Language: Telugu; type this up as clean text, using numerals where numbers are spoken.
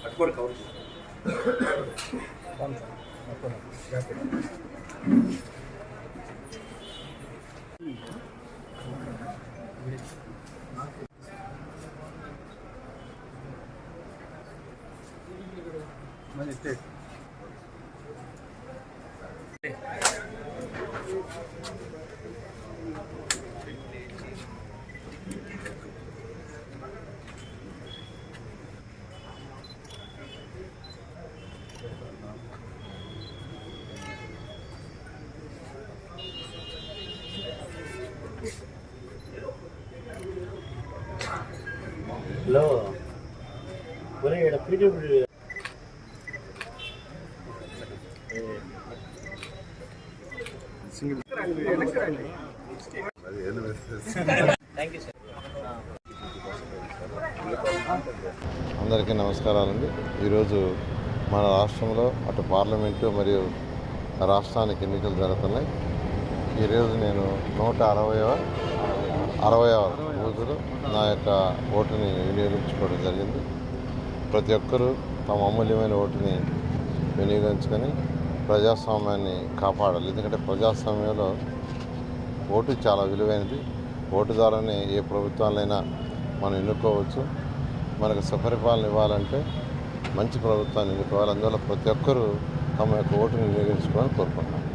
అట్టుకోడు కవర్ హలో ఒరే ఇక్కడ పీడబ్ల్యూ అందరికీ నమస్కారాలండి. ఈరోజు మన రాష్ట్రంలో అటు పార్లమెంటు మరియు రాష్ట్రానికి ఎన్నికలు జరుగుతున్నాయి. ఈరోజు నేను 160వ బూతులు నా యొక్క ఓటుని వినియోగించుకోవడం జరిగింది. ప్రతి ఒక్కరూ తమ అమూల్యమైన ఓటుని వినియోగించుకొని ప్రజాస్వామ్యాన్ని కాపాడాలి. ఎందుకంటే ప్రజాస్వామ్యంలో ఓటు చాలా విలువైనది. ఓటు ద్వారానే ఏ ప్రభుత్వాలైనా మనం ఎన్నుకోవచ్చు. మనకు సుపరిపాలన ఇవ్వాలంటే మంచి ప్రభుత్వాన్ని ఎన్నుకోవాలి. అందువల్ల ప్రతి ఒక్కరూ తమ యొక్క ఓటుని వినియోగించుకోవాలని కోరుకుంటున్నాను.